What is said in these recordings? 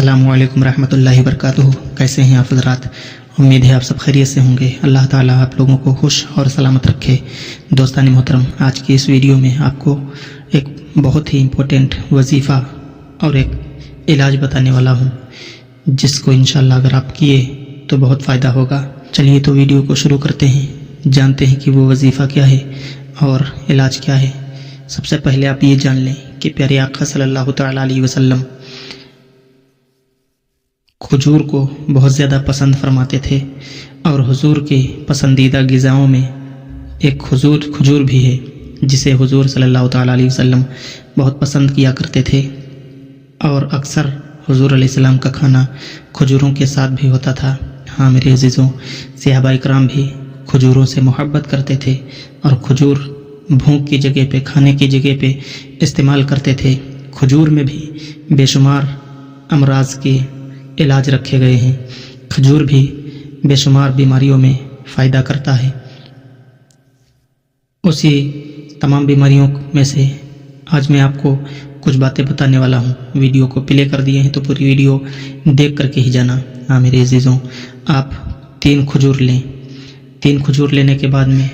अस्सलामु अलैकुम रहमतुल्लाहि वबरकातुहू। कैसे हैं आप हज़रात? उम्मीद है आप सब खैरियत से होंगे। अल्लाह ताला आप लोगों को खुश और सलामत रखे। दोस्तान मोहतरम, आज की इस वीडियो में आपको एक बहुत ही इम्पोर्टेंट वजीफ़ा और एक इलाज बताने वाला हूँ, जिसको इंशाअल्लाह अगर आप किए तो बहुत फ़ायदा होगा। चलिए तो वीडियो को शुरू करते हैं, जानते हैं कि वो वजीफ़ा क्या है और इलाज क्या है। सबसे पहले आप ये जान लें कि प्यारे आका सल्लल्लाहु तआला अलैहि वसल्लम खजूर को बहुत ज़्यादा पसंद फरमाते थे और हुजूर के पसंदीदा ग़िज़ाओं में एक खजूर भी है, जिसे हुजूर सल्लल्लाहु तआला अलैहि वसल्लम बहुत पसंद किया करते थे। और अक्सर हुजूर अलैहिस्सलाम का खाना खजूरों के साथ भी होता था। हाँ मेरे अज़ीज़ों, सहाबा इकराम भी खजूरों से मोहब्बत करते थे और खजूर भूख की जगह पे, खाने की जगह पे इस्तेमाल करते थे। खजूर में भी बेशुमार अमराज के इलाज रखे गए हैं। खजूर भी बेशुमार बीमारियों में फ़ायदा करता है। उसी तमाम बीमारियों में से आज मैं आपको कुछ बातें बताने वाला हूँ। वीडियो को प्ले कर दिए हैं तो पूरी वीडियो देख करके ही जाना। हाँ मेरे अज़ीज़ों, आप 3 खजूर लें। 3 खजूर लेने के बाद में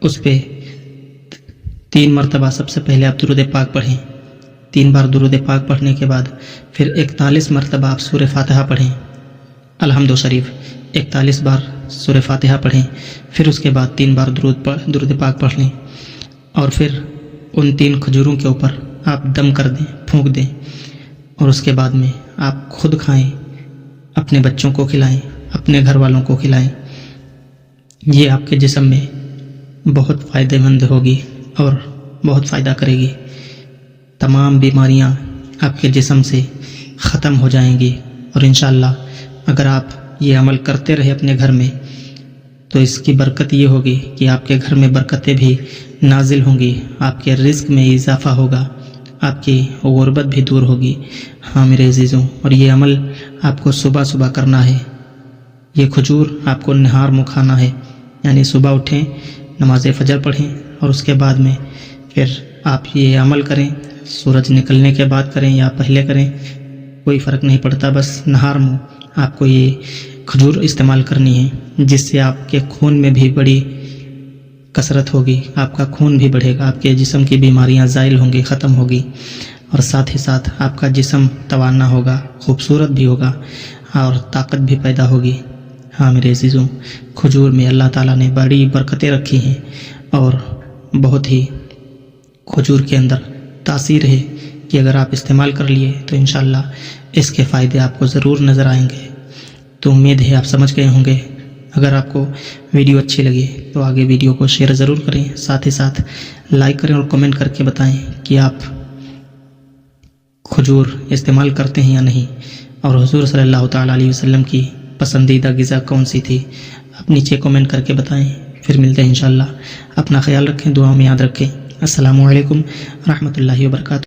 उस पर 3 मरतबा सबसे पहले आप दुरूद पाक पढ़ें। 3 बार दुरूद पाक पढ़ने के बाद फिर 41 मरतबा आप सूरह फातिहा पढ़ें। अलहम्दु शरीफ 41 बार सूरह फातिहा पढ़ें। फिर उसके बाद 3 बार दुरूद पाक पढ़ लें और फिर उन 3 खजूरों के ऊपर आप दम कर दें, फूंक दें और उसके बाद में आप खुद खाएं, अपने बच्चों को खिलाएं, अपने घर वालों को खिलाएं। ये आपके जिस्म में बहुत फ़ायदेमंद होगी और बहुत फ़ायदा करेगी। तमाम बीमारियां आपके जिस्म से ख़त्म हो जाएंगी और इंशाअल्लाह अगर आप ये अमल करते रहे अपने घर में तो इसकी बरकत ये होगी कि आपके घर में बरकतें भी नाजिल होंगी, आपके रिज़्क़ में इजाफ़ा होगा, आपकी गुर्बत भी दूर होगी। हाँ मेरे अज़ीज़ों, और ये अमल आपको सुबह सुबह करना है। ये खजूर आपको नहार मुँह खाना है, यानी सुबह उठें, नमाज फ़जर पढ़ें और उसके बाद में फिर आप ये अमल करें। सूरज निकलने के बाद करें या पहले करें, कोई फ़र्क नहीं पड़ता। बस नहार मुँह आपको ये खजूर इस्तेमाल करनी है, जिससे आपके खून में भी बड़ी कसरत होगी, आपका खून भी बढ़ेगा, आपके जिस्म की बीमारियां ज़ाइल होंगी, ख़त्म होगी और साथ ही साथ आपका जिस्म तवाना होगा, खूबसूरत भी होगा और ताकत भी पैदा होगी। हाँ मेरे अज़ीज़ों, खजूर में अल्लाह ताला ने बड़ी बरकतें रखी हैं और बहुत ही खजूर के अंदर तासीर है कि अगर आप इस्तेमाल कर लिए तो इंशाअल्लाह इसके फ़ायदे आपको ज़रूर नज़र आएंगे। तो उम्मीद है आप समझ गए होंगे। अगर आपको वीडियो अच्छी लगी तो आगे वीडियो को शेयर ज़रूर करें, साथ ही साथ लाइक करें और कमेंट करके बताएं कि आप खजूर इस्तेमाल करते हैं या नहीं और हुजूर सल्लल्लाहु तआला अलैहि वसल्लम की पसंदीदा ग़िज़ा कौन सी थी। आप नीचे कमेंट करके बताएं। फिर मिलते हैं इंशाअल्लाह। अपना ख्याल रखें, दुआ में याद रखें। अस्सलामु अलैकुम रहमतुल्लाहि व बरकातुहू।